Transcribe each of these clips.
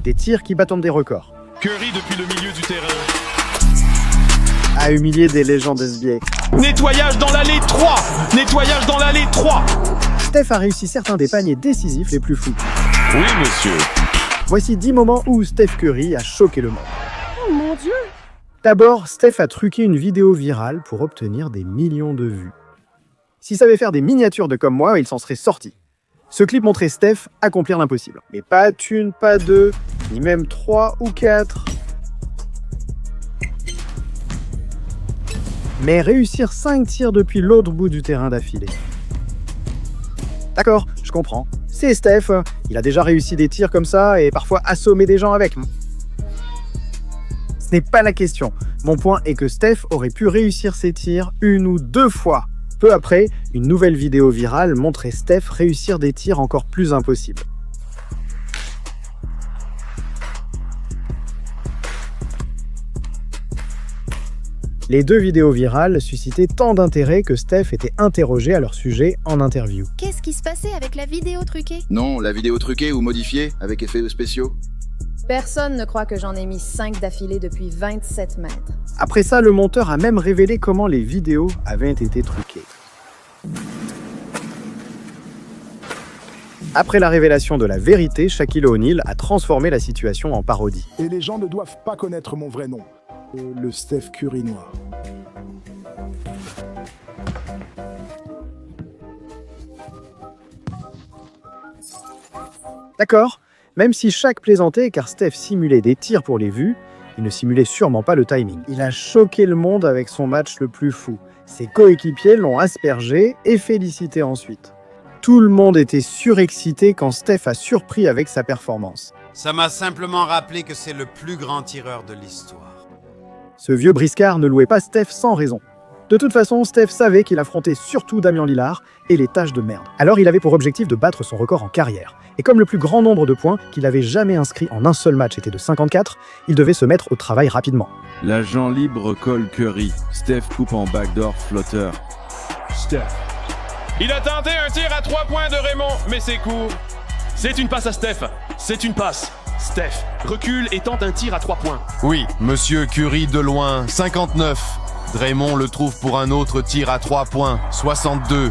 Des tirs qui battent des records. Curry depuis le milieu du terrain. A humilié des légendes NBA. Nettoyage dans l'allée 3. Nettoyage dans l'allée 3. Steph a réussi certains des paniers décisifs les plus fous. Oui, monsieur. Voici 10 moments où Steph Curry a choqué le monde. Oh mon Dieu! D'abord, Steph a truqué une vidéo virale pour obtenir des millions de vues. S'il savait faire des miniatures de comme moi, il s'en serait sorti. Ce clip montrait Steph accomplir l'impossible. Mais pas une, pas deux, ni même 3 ou 4. Mais réussir 5 tirs depuis l'autre bout du terrain d'affilée. D'accord, je comprends. C'est Steph, il a déjà réussi des tirs comme ça et parfois assommé des gens avec. Ce n'est pas la question. Mon point est que Steph aurait pu réussir ses tirs 1 ou 2 fois. Peu après, une nouvelle vidéo virale montrait Steph réussir des tirs encore plus impossibles. Les 2 vidéos virales suscitaient tant d'intérêt que Steph était interrogé à leur sujet en interview. Qu'est-ce qui se passait avec la vidéo truquée? Non, la vidéo truquée ou modifiée, avec effets spéciaux. Personne ne croit que j'en ai mis 5 d'affilée depuis 27 mètres. Après ça, le monteur a même révélé comment les vidéos avaient été truquées. Après la révélation de la vérité, Shaquille O'Neal a transformé la situation en parodie. Et les gens ne doivent pas connaître mon vrai nom. Le Steph Curry noir. D'accord, même si Shaq plaisantait car Steph simulait des tirs pour les vues, il ne simulait sûrement pas le timing. Il a choqué le monde avec son match le plus fou. Ses coéquipiers l'ont aspergé et félicité ensuite. Tout le monde était surexcité quand Steph a surpris avec sa performance. Ça m'a simplement rappelé que c'est le plus grand tireur de l'histoire. Ce vieux briscard ne louait pas Steph sans raison. De toute façon, Steph savait qu'il affrontait surtout Damian Lillard et les tâches de merde. Alors il avait pour objectif de battre son record en carrière. Et comme le plus grand nombre de points qu'il avait jamais inscrits en un seul match était de 54, il devait se mettre au travail rapidement. L'agent libre colle Curry. Steph coupe en backdoor flotteur. Steph. Il a tenté un tir à 3 points de Raymond, mais c'est court. C'est une passe à Steph. C'est une passe. Steph recule et tente un tir à 3 points. Oui, monsieur Curry de loin, 59. Draymond le trouve pour un autre tir à 3 points, 62.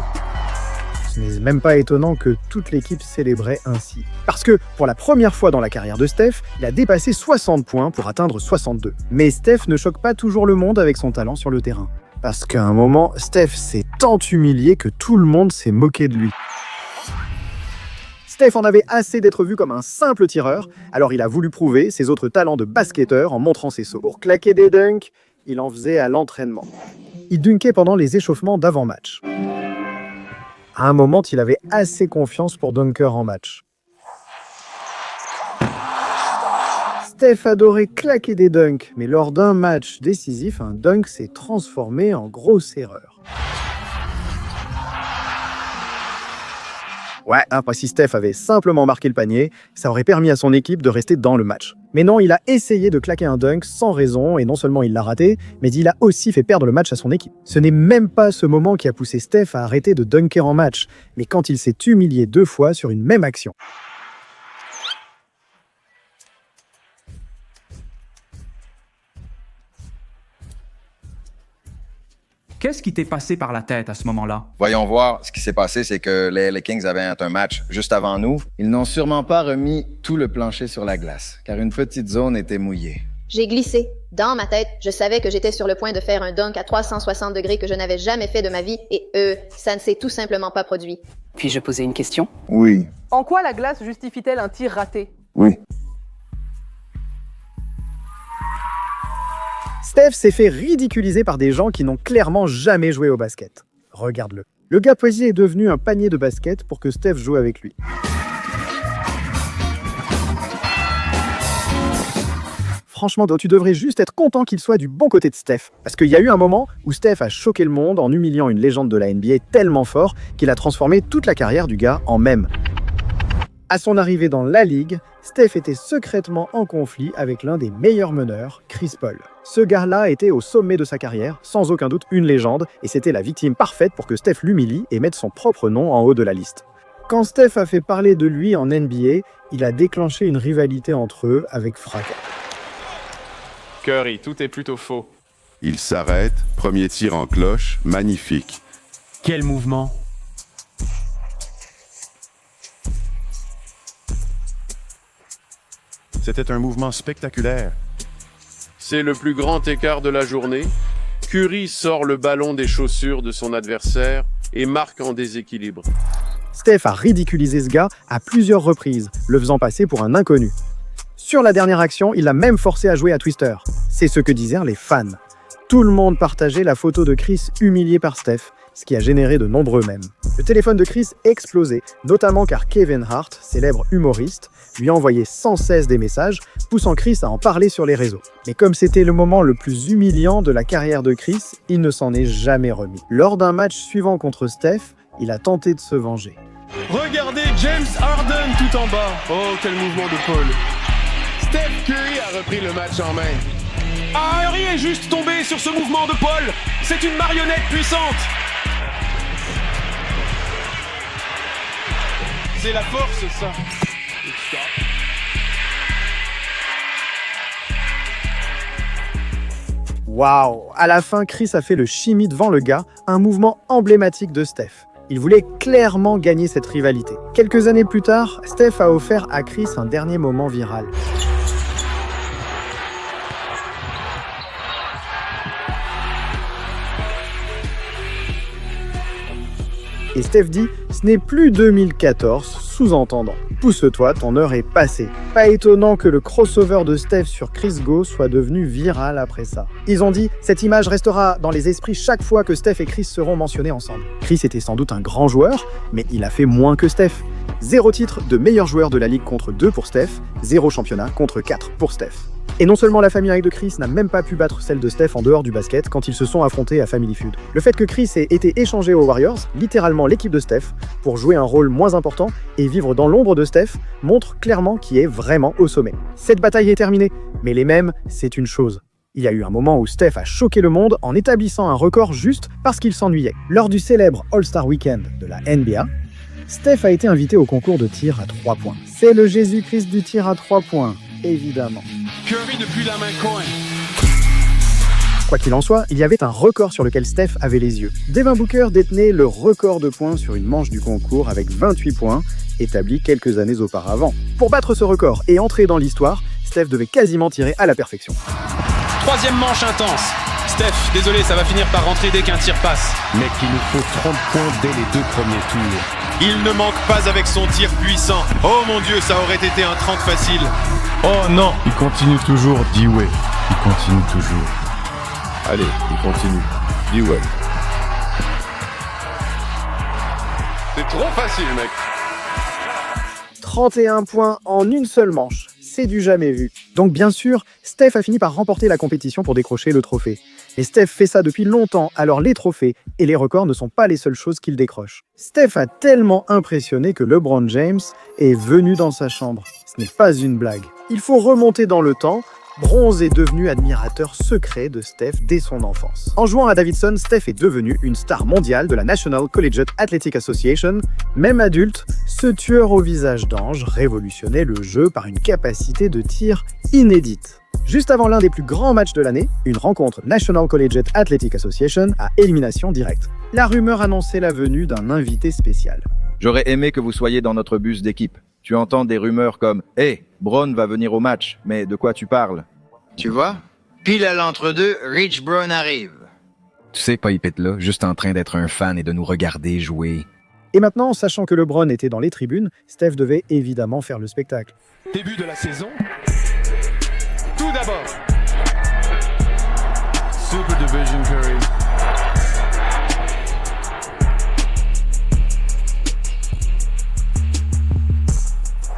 Ce n'est même pas étonnant que toute l'équipe célébrait ainsi. Parce que, pour la première fois dans la carrière de Steph, il a dépassé 60 points pour atteindre 62. Mais Steph ne choque pas toujours le monde avec son talent sur le terrain. Parce qu'à un moment, Steph s'est tant humilié que tout le monde s'est moqué de lui. Steph en avait assez d'être vu comme un simple tireur, alors il a voulu prouver ses autres talents de basketteur en montrant ses sauts. Pour claquer des dunks, il en faisait à l'entraînement. Il dunkait pendant les échauffements d'avant-match. À un moment, il avait assez confiance pour dunker en match. Steph adorait claquer des dunks, mais lors d'un match décisif, un dunk s'est transformé en grosse erreur. Ouais, si Steph avait simplement marqué le panier, ça aurait permis à son équipe de rester dans le match. Mais non, il a essayé de claquer un dunk sans raison, et non seulement il l'a raté, mais il a aussi fait perdre le match à son équipe. Ce n'est même pas ce moment qui a poussé Steph à arrêter de dunker en match, mais quand il s'est humilié 2 fois sur une même action. Qu'est-ce qui t'est passé par la tête à ce moment-là? Voyons voir, ce qui s'est passé, c'est que les Kings avaient un match juste avant nous. Ils n'ont sûrement pas remis tout le plancher sur la glace, car une petite zone était mouillée. J'ai glissé. Dans ma tête, je savais que j'étais sur le point de faire un dunk à 360 degrés que je n'avais jamais fait de ma vie, et ça ne s'est tout simplement pas produit. Puis-je poser une question? Oui. En quoi la glace justifie-t-elle un tir raté? Oui. Steph s'est fait ridiculiser par des gens qui n'ont clairement jamais joué au basket. Regarde-le. Le gars poésie est devenu un panier de basket pour que Steph joue avec lui. Franchement, tu devrais juste être content qu'il soit du bon côté de Steph. Parce qu'il y a eu un moment où Steph a choqué le monde en humiliant une légende de la NBA tellement fort qu'il a transformé toute la carrière du gars en mème. À son arrivée dans la ligue, Steph était secrètement en conflit avec l'un des meilleurs meneurs, Chris Paul. Ce gars-là était au sommet de sa carrière, sans aucun doute une légende, et c'était la victime parfaite pour que Steph l'humilie et mette son propre nom en haut de la liste. Quand Steph a fait parler de lui en NBA, il a déclenché une rivalité entre eux avec fracas. Curry, tout est plutôt faux. Il s'arrête, premier tir en cloche, magnifique. Quel mouvement! C'était un mouvement spectaculaire. C'est le plus grand écart de la journée. Curry sort le ballon des chaussures de son adversaire et marque en déséquilibre. Steph a ridiculisé ce gars à plusieurs reprises, le faisant passer pour un inconnu. Sur la dernière action, il l'a même forcé à jouer à Twister. C'est ce que disaient les fans. Tout le monde partageait la photo de Chris humilié par Steph, ce qui a généré de nombreux mèmes. Le téléphone de Chris explosait, notamment car Kevin Hart, célèbre humoriste, lui a envoyé sans cesse des messages, poussant Chris à en parler sur les réseaux. Mais comme c'était le moment le plus humiliant de la carrière de Chris, il ne s'en est jamais remis. Lors d'un match suivant contre Steph, il a tenté de se venger. Regardez James Harden tout en bas. Oh, quel mouvement de Paul. Steph Curry a repris le match en main. Ah, Curry est juste tombé sur ce mouvement de Paul. C'est une marionnette puissante. C'est la force, ça. Waouh! À la fin, Chris a fait le shimmy devant le gars, un mouvement emblématique de Steph. Il voulait clairement gagner cette rivalité. Quelques années plus tard, Steph a offert à Chris un dernier moment viral. Et Steph dit « Ce n'est plus 2014 », sous-entendant « Pousse-toi, ton heure est passée ». Pas étonnant que le crossover de Steph sur Chris Go soit devenu viral après ça. Ils ont dit « Cette image restera dans les esprits chaque fois que Steph et Chris seront mentionnés ensemble ». Chris était sans doute un grand joueur, mais il a fait moins que Steph. 0 titre de meilleur joueur de la ligue contre 2 pour Steph, 0 championnat contre 4 pour Steph. Et non seulement la famille de Chris n'a même pas pu battre celle de Steph en dehors du basket quand ils se sont affrontés à Family Feud. Le fait que Chris ait été échangé aux Warriors, littéralement l'équipe de Steph, pour jouer un rôle moins important et vivre dans l'ombre de Steph, montre clairement qui est vraiment au sommet. Cette bataille est terminée, mais les mèmes, c'est une chose. Il y a eu un moment où Steph a choqué le monde en établissant un record juste parce qu'il s'ennuyait. Lors du célèbre All-Star Weekend de la NBA, Steph a été invité au concours de tir à 3 points. C'est le Jésus-Christ du tir à 3 points, évidemment. Curry depuis la main Cohen. Quoi qu'il en soit, il y avait un record sur lequel Steph avait les yeux. Devin Booker détenait le record de points sur une manche du concours avec 28 points, établi quelques années auparavant. Pour battre ce record et entrer dans l'histoire, Steph devait quasiment tirer à la perfection. Troisième manche intense. Steph, désolé, ça va finir par rentrer dès qu'un tir passe. Mec, il nous faut 30 points dès les 2 premiers tours. Il ne manque pas avec son tir puissant. Oh mon Dieu, ça aurait été un 30 facile. Oh non, il continue toujours, D-Way. Il continue toujours. Allez, il continue. D-Way. C'est trop facile, mec. 31 points en une seule manche. C'est du jamais vu. Donc bien sûr, Steph a fini par remporter la compétition pour décrocher le trophée. Et Steph fait ça depuis longtemps, alors les trophées et les records ne sont pas les seules choses qu'il décroche. Steph a tellement impressionné que LeBron James est venu dans sa chambre. Ce n'est pas une blague. Il faut remonter dans le temps. Bronze est devenu admirateur secret de Steph dès son enfance. En jouant à Davidson, Steph est devenu une star mondiale de la National Collegiate Athletic Association. Même adulte, ce tueur au visage d'ange révolutionnait le jeu par une capacité de tir inédite. Juste avant l'un des plus grands matchs de l'année, une rencontre National Collegiate Athletic Association à élimination directe. La rumeur annonçait la venue d'un invité spécial. J'aurais aimé que vous soyez dans notre bus d'équipe. Tu entends des rumeurs comme « Hey, Bron va venir au match, mais de quoi tu parles ?» Tu vois, pile à l'entre-deux, Rich Brown arrive. Tu sais pas, il pète là, juste en train d'être un fan et de nous regarder jouer. Et maintenant, sachant que LeBron était dans les tribunes, Steph devait évidemment faire le spectacle. Début de la saison. Tout d'abord. Super Division Curry.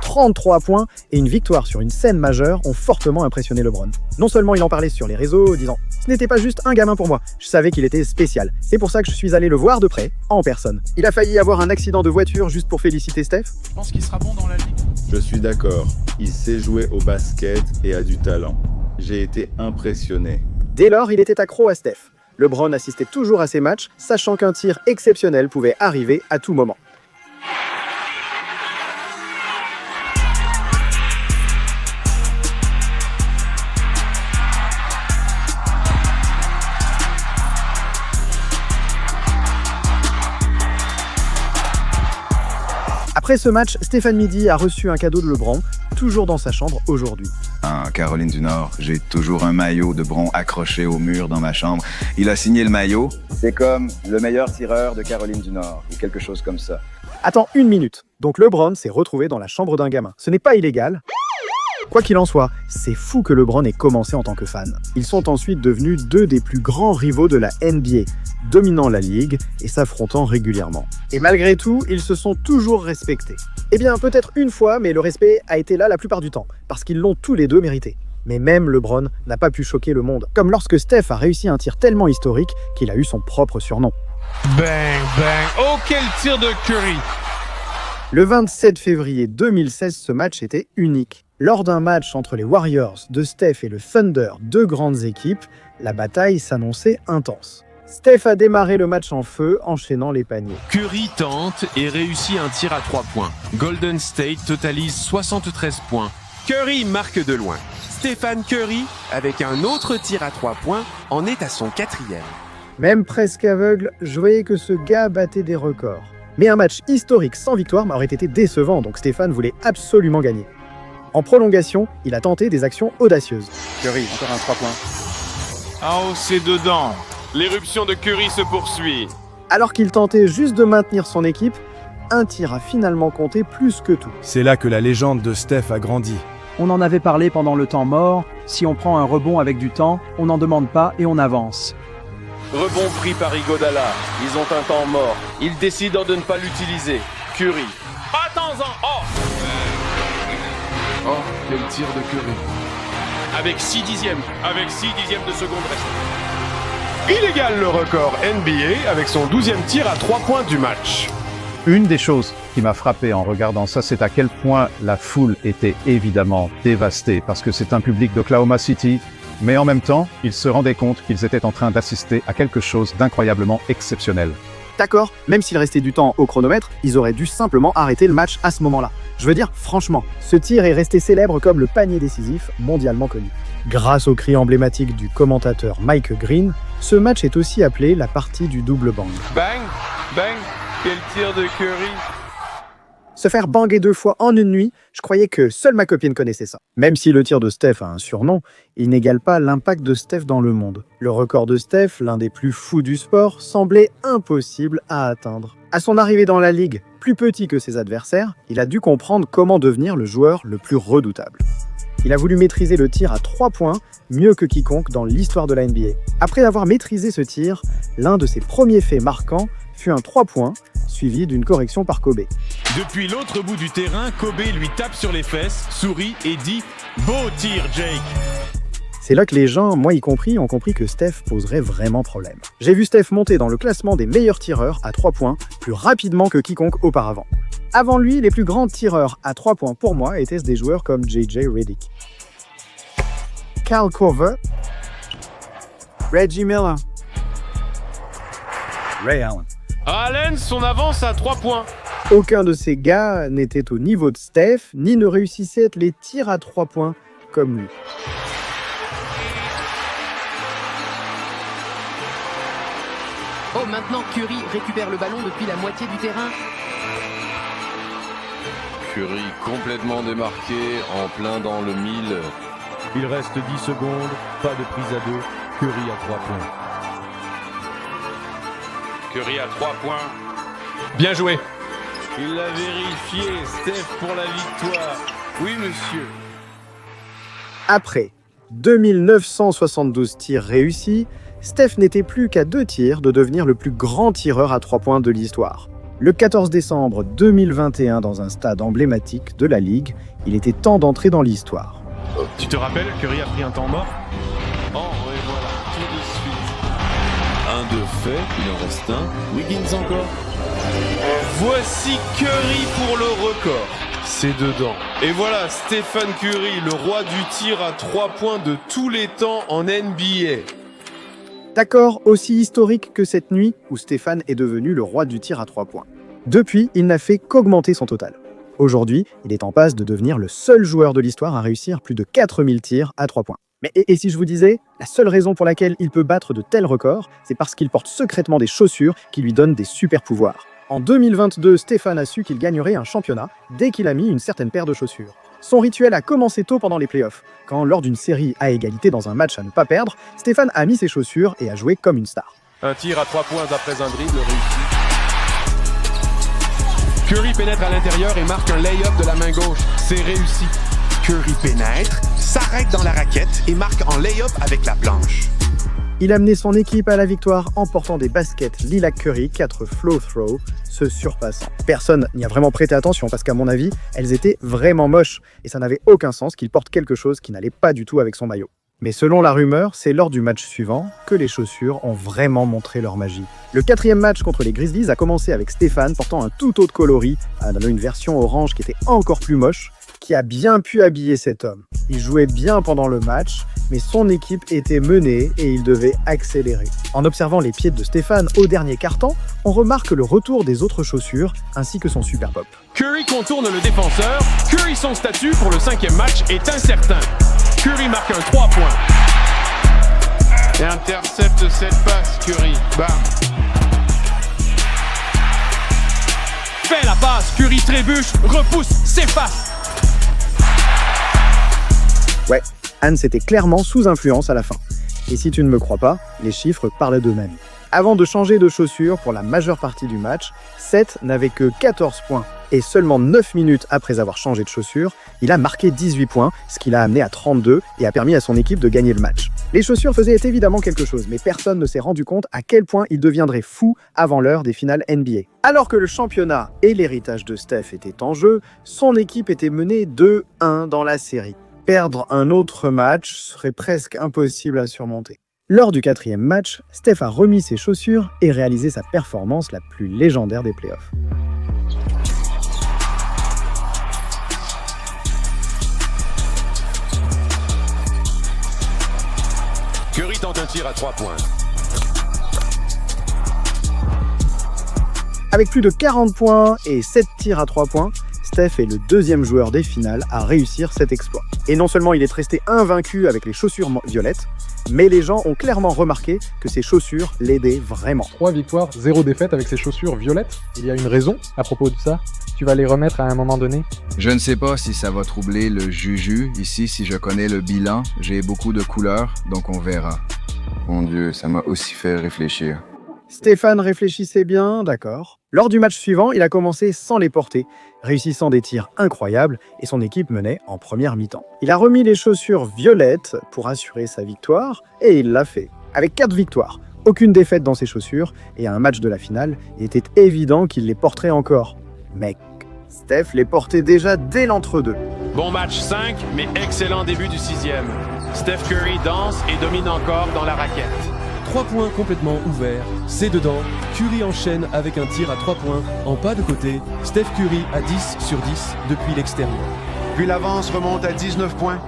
33 points et une victoire sur une scène majeure ont fortement impressionné LeBron. Non seulement il en parlait sur les réseaux, disant « Ce n'était pas juste un gamin pour moi, je savais qu'il était spécial. C'est pour ça que je suis allé le voir de près, en personne. » Il a failli avoir un accident de voiture juste pour féliciter Steph. Je pense qu'il sera bon dans la ligue. Je suis d'accord. Il sait jouer au basket et a du talent. J'ai été impressionné. Dès lors, il était accro à Steph. LeBron assistait toujours à ses matchs, sachant qu'un tir exceptionnel pouvait arriver à tout moment. Après ce match, Stéphane Midi a reçu un cadeau de LeBron, toujours dans sa chambre aujourd'hui. En Caroline du Nord, j'ai toujours un maillot de Bron accroché au mur dans ma chambre. Il a signé le maillot. C'est comme le meilleur tireur de Caroline du Nord, ou quelque chose comme ça. Attends une minute. Donc LeBron s'est retrouvé dans la chambre d'un gamin. Ce n'est pas illégal. Quoi qu'il en soit, c'est fou que LeBron ait commencé en tant que fan. Ils sont ensuite devenus deux des plus grands rivaux de la NBA, dominant la ligue et s'affrontant régulièrement. Et malgré tout, ils se sont toujours respectés. Eh bien, peut-être une fois, mais le respect a été là la plupart du temps, parce qu'ils l'ont tous les deux mérité. Mais même LeBron n'a pas pu choquer le monde, comme lorsque Steph a réussi un tir tellement historique qu'il a eu son propre surnom. Bang, bang. Oh, quel tir de Curry! Le 27 février 2016, ce match était unique. Lors d'un match entre les Warriors de Steph et le Thunder, deux grandes équipes, la bataille s'annonçait intense. Steph a démarré le match en feu, enchaînant les paniers. Curry tente et réussit un tir à 3 points. Golden State totalise 73 points. Curry marque de loin. Stephen Curry, avec un autre tir à 3 points, en est à son 4e. Même presque aveugle, je voyais que ce gars battait des records. Mais un match historique sans victoire m'aurait été décevant, donc Stéphane voulait absolument gagner. En prolongation, il a tenté des actions audacieuses. Curry, encore un 3 points. Ah oh, c'est dedans. L'éruption de Curry se poursuit. Alors qu'il tentait juste de maintenir son équipe, un tir a finalement compté plus que tout. C'est là que la légende de Steph a grandi. On en avait parlé pendant le temps mort. Si on prend un rebond avec du temps, on n'en demande pas et on avance. Rebond pris par Iguodala. Ils ont un temps mort. Ils décident de ne pas l'utiliser. Curry. Attends-en. Oh, quel tir de Curry. Avec 6 dixièmes. Avec 6 dixièmes de seconde restante. Il égale le record NBA avec son 12e tir à 3 points du match. Une des choses qui m'a frappé en regardant ça, c'est à quel point la foule était évidemment dévastée, parce que c'est un public d'Oklahoma City, mais en même temps, ils se rendaient compte qu'ils étaient en train d'assister à quelque chose d'incroyablement exceptionnel. D'accord, même s'il restait du temps au chronomètre, ils auraient dû simplement arrêter le match à ce moment-là. Je veux dire, franchement, ce tir est resté célèbre comme le panier décisif mondialement connu. Grâce au cri emblématique du commentateur Mike Green, ce match est aussi appelé la partie du double bang. Bang, bang, quel tir de Curry. Se faire banguer 2 fois en une nuit, je croyais que seule ma copine connaissait ça. Même si le tir de Steph a un surnom, il n'égale pas l'impact de Steph dans le monde. Le record de Steph, l'un des plus fous du sport, semblait impossible à atteindre. À son arrivée dans la ligue, plus petit que ses adversaires, il a dû comprendre comment devenir le joueur le plus redoutable. Il a voulu maîtriser le tir à 3 points mieux que quiconque dans l'histoire de la NBA. Après avoir maîtrisé ce tir, l'un de ses premiers faits marquants fut un 3 points, suivi d'une correction par Kobe. Depuis l'autre bout du terrain, Kobe lui tape sur les fesses, sourit et dit « Beau tir, Jake !» C'est là que les gens, moi y compris, ont compris que Steph poserait vraiment problème. J'ai vu Steph monter dans le classement des meilleurs tireurs à 3 points plus rapidement que quiconque auparavant. Avant lui, les plus grands tireurs à 3 points pour moi étaient des joueurs comme J.J. Redick, Kyle Korver, Reggie Miller, Ray Allen. Allen, son avance à 3 points. Aucun de ces gars n'était au niveau de Steph, ni ne réussissait les tirs à 3 points comme lui. Oh, maintenant Curry récupère le ballon depuis la moitié du terrain. Curry complètement démarqué, en plein dans le mille. Il reste 10 secondes, pas de prise à 2, Curry à 3 points. Curry à 3 points. Bien joué. Il l'a vérifié, Steph pour la victoire. Oui, monsieur. Après 2972 tirs réussis, Steph n'était plus qu'à 2 tirs de devenir le plus grand tireur à 3 points de l'histoire. Le 14 décembre 2021, dans un stade emblématique de la Ligue, il était temps d'entrer dans l'histoire. Tu te rappelles, Curry a pris un temps mort? Oh, et voilà, tout de suite. Un de fait, il en reste un. Wiggins encore. Voici Curry pour le record. C'est dedans. Et voilà, Stephen Curry, le roi du tir à 3 points de tous les temps en NBA. D'accord, aussi historique que cette nuit où Stéphane est devenu le roi du tir à 3 points. Depuis, il n'a fait qu'augmenter son total. Aujourd'hui, il est en passe de devenir le seul joueur de l'histoire à réussir plus de 4000 tirs à 3 points. Mais et si je vous disais, la seule raison pour laquelle il peut battre de tels records, c'est parce qu'il porte secrètement des chaussures qui lui donnent des super pouvoirs. En 2022, Stéphane a su qu'il gagnerait un championnat dès qu'il a mis une certaine paire de chaussures. Son rituel a commencé tôt pendant les playoffs, quand lors d'une série à égalité dans un match à ne pas perdre, Stéphane a mis ses chaussures et a joué comme une star. Un tir à 3 points après un dribble réussi. Curry pénètre à l'intérieur et marque un lay-up de la main gauche. C'est réussi. Curry pénètre, s'arrête dans la raquette et marque en lay-up avec la planche. Il a mené son équipe à la victoire en portant des baskets Lilac Curry 4 flow throw, se surpassant. Personne n'y a vraiment prêté attention parce qu'à mon avis, elles étaient vraiment moches et ça n'avait aucun sens qu'il porte quelque chose qui n'allait pas du tout avec son maillot. Mais selon la rumeur, c'est lors du match suivant que les chaussures ont vraiment montré leur magie. Le 4e match contre les Grizzlies a commencé avec Stéphane portant un tout autre coloris, une version orange qui était encore plus moche, qui a bien pu habiller cet homme. Il jouait bien pendant le match, mais son équipe était menée et il devait accélérer. En observant les pieds de Stéphane au dernier quart-temps, on remarque le retour des autres chaussures ainsi que son super pop. Curry contourne le défenseur. Curry, son statut pour le 5e match est incertain. Curry marque un 3 points. Et intercepte cette passe, Curry. Bam. Fait la passe, Curry trébuche, repousse, s'efface. Ouais, Hans était clairement sous influence à la fin. Et si tu ne me crois pas, les chiffres parlent d'eux-mêmes. Avant de changer de chaussures pour la majeure partie du match, Seth n'avait que 14 points. Et seulement 9 minutes après avoir changé de chaussures, il a marqué 18 points, ce qui l'a amené à 32 et a permis à son équipe de gagner le match. Les chaussures faisaient évidemment quelque chose, mais personne ne s'est rendu compte à quel point il deviendrait fou avant l'heure des finales NBA. Alors que le championnat et l'héritage de Steph étaient en jeu, son équipe était menée 2-1 dans la série. Perdre un autre match serait presque impossible à surmonter. Lors du 4e match, Steph a remis ses chaussures et réalisé sa performance la plus légendaire des playoffs. Curry tente un tir à 3 points. Avec plus de 40 points et 7 tirs à 3 points, Steph est le 2e joueur des finales à réussir cet exploit. Et non seulement il est resté invaincu avec les chaussures violettes, mais les gens ont clairement remarqué que ses chaussures l'aidaient vraiment. 3 victoires, 0 défaite avec ses chaussures violettes. Il y a une raison à propos de ça? Tu vas les remettre à un moment donné? Je ne sais pas si ça va troubler le juju. Ici, si je connais le bilan, j'ai beaucoup de couleurs, donc on verra. Mon Dieu, ça m'a aussi fait réfléchir. Stéphane réfléchissait bien, d'accord. Lors du match suivant, il a commencé sans les porter, réussissant des tirs incroyables et son équipe menait en première mi-temps. Il a remis les chaussures violettes pour assurer sa victoire et il l'a fait. Avec 4 victoires, aucune défaite dans ses chaussures et à un match de la finale, il était évident qu'il les porterait encore. Mec, Steph les portait déjà dès l'entre-deux. Bon match 5, mais excellent début du 6e. Steph Curry danse et domine encore dans la raquette. 3 points complètement ouverts, c'est dedans. Curry enchaîne avec un tir à 3 points en pas de côté. Steph Curry à 10 sur 10 depuis l'extérieur. Puis l'avance remonte à 19 points.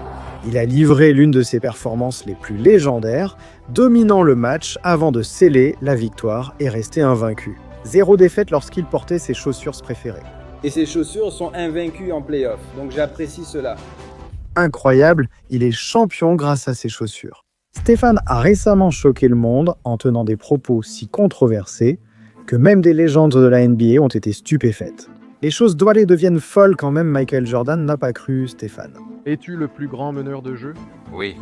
Il a livré l'une de ses performances les plus légendaires, dominant le match avant de sceller la victoire et rester invaincu. 0 défaite lorsqu'il portait ses chaussures préférées. Et ses chaussures sont invaincues en play-off, donc j'apprécie cela. Incroyable, il est champion grâce à ses chaussures. Stéphane a récemment choqué le monde en tenant des propos si controversés que même des légendes de la NBA ont été stupéfaites. Les choses doilées deviennent folles quand même Michael Jordan n'a pas cru Stéphane. Es-tu le plus grand meneur de jeu? Oui.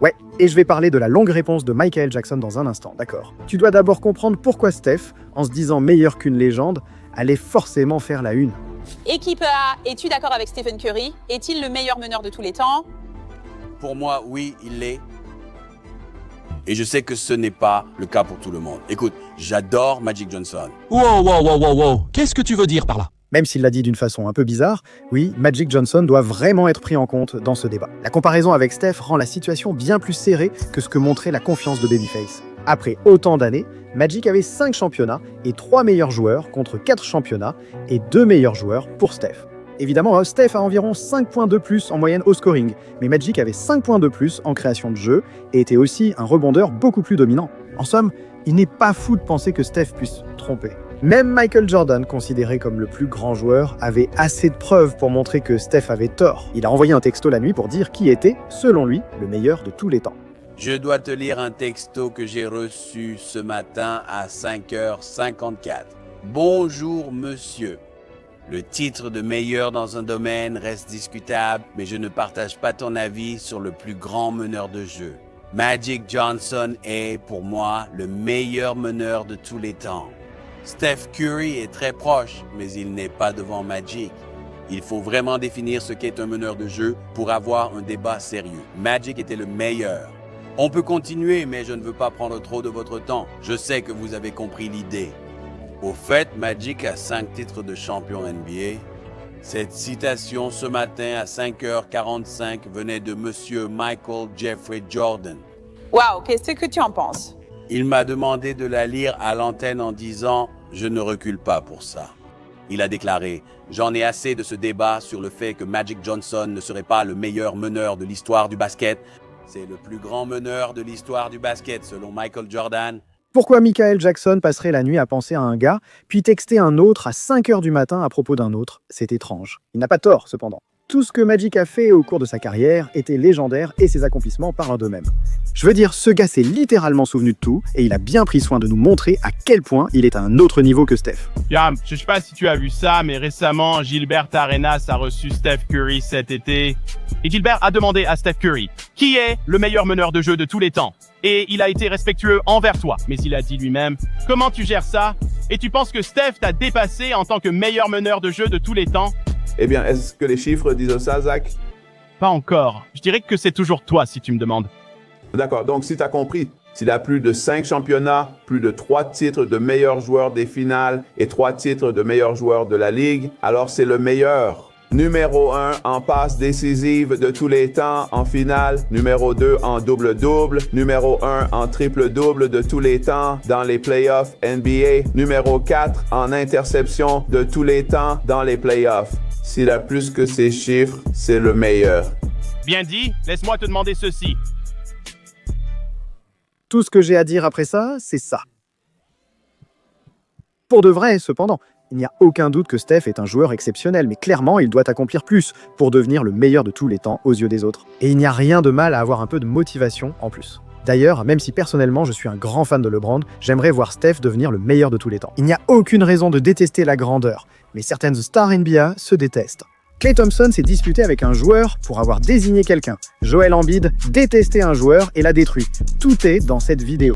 Ouais, et je vais parler de la longue réponse de Michael Jackson dans un instant, d'accord. Tu dois d'abord comprendre pourquoi Steph, en se disant meilleur qu'une légende, allait forcément faire la une. Équipe A, es-tu d'accord avec Stephen Curry? Est-il le meilleur meneur de tous les temps? Pour moi, oui, il l'est. Et je sais que ce n'est pas le cas pour tout le monde. Écoute, j'adore Magic Johnson. Wow. Qu'est-ce que tu veux dire par là? Même s'il l'a dit d'une façon un peu bizarre, oui, Magic Johnson doit vraiment être pris en compte dans ce débat. La comparaison avec Steph rend la situation bien plus serrée que ce que montrait la confiance de Babyface. Après autant d'années, Magic avait 5 championnats et 3 meilleurs joueurs contre 4 championnats et 2 meilleurs joueurs pour Steph. Évidemment, Steph a environ 5 points de plus en moyenne au scoring, mais Magic avait 5 points de plus en création de jeu et était aussi un rebondeur beaucoup plus dominant. En somme, il n'est pas fou de penser que Steph puisse tromper. Même Michael Jordan, considéré comme le plus grand joueur, avait assez de preuves pour montrer que Steph avait tort. Il a envoyé un texto la nuit pour dire qui était, selon lui, le meilleur de tous les temps. Je dois te lire un texto que j'ai reçu ce matin à 5h54. Bonjour monsieur. Le titre de meilleur dans un domaine reste discutable, mais je ne partage pas ton avis sur le plus grand meneur de jeu. Magic Johnson est, pour moi, le meilleur meneur de tous les temps. Steph Curry est très proche, mais il n'est pas devant Magic. Il faut vraiment définir ce qu'est un meneur de jeu pour avoir un débat sérieux. Magic était le meilleur. On peut continuer, mais je ne veux pas prendre trop de votre temps. Je sais que vous avez compris l'idée. Au fait, Magic a 5 titres de champion NBA. Cette citation ce matin à 5h45 venait de Monsieur Michael Jeffrey Jordan. Waouh, qu'est-ce que tu en penses? Il m'a demandé de la lire à l'antenne en disant « Je ne recule pas pour ça ». Il a déclaré « J'en ai assez de ce débat sur le fait que Magic Johnson ne serait pas le meilleur meneur de l'histoire du basket. C'est le plus grand meneur de l'histoire du basket selon Michael Jordan. » Pourquoi Michael Jackson passerait la nuit à penser à un gars, puis texter un autre à 5h du matin à propos d'un autre? C'est étrange. Il n'a pas tort, cependant. Tout ce que Magic a fait au cours de sa carrière était légendaire et ses accomplissements parlent d'eux-mêmes. Je veux dire, ce gars s'est littéralement souvenu de tout et il a bien pris soin de nous montrer à quel point il est à un autre niveau que Steph. Yam, je sais pas si tu as vu ça, mais récemment, Gilbert Arenas a reçu Steph Curry cet été. Et Gilbert a demandé à Steph Curry, qui est le meilleur meneur de jeu de tous les temps? Et il a été respectueux envers toi. Mais il a dit lui-même, comment tu gères ça? Et tu penses que Steph t'a dépassé en tant que meilleur meneur de jeu de tous les temps? Eh bien, est-ce que les chiffres disent ça, Zach? Pas encore. Je dirais que c'est toujours toi si tu me demandes. D'accord, donc si tu as compris, s'il a plus de 5 championnats, plus de 3 titres de meilleur joueur des finales et 3 titres de meilleur joueur de la Ligue, alors c'est le meilleur. Numéro 1 en passe décisive de tous les temps en finale, numéro 2 en double-double, numéro 1 en triple-double de tous les temps dans les playoffs NBA, numéro 4 en interception de tous les temps dans les playoffs. S'il a plus que ces chiffres, c'est le meilleur. Bien dit, laisse-moi te demander ceci. Tout ce que j'ai à dire après ça, c'est ça. Pour de vrai, cependant, il n'y a aucun doute que Steph est un joueur exceptionnel, mais clairement, il doit accomplir plus pour devenir le meilleur de tous les temps aux yeux des autres. Et il n'y a rien de mal à avoir un peu de motivation en plus. D'ailleurs, même si personnellement je suis un grand fan de LeBron, j'aimerais voir Steph devenir le meilleur de tous les temps. Il n'y a aucune raison de détester la grandeur, mais certaines stars NBA se détestent. Klay Thompson s'est disputé avec un joueur pour avoir désigné quelqu'un. Joel Embiid détestait un joueur et l'a détruit. Tout est dans cette vidéo.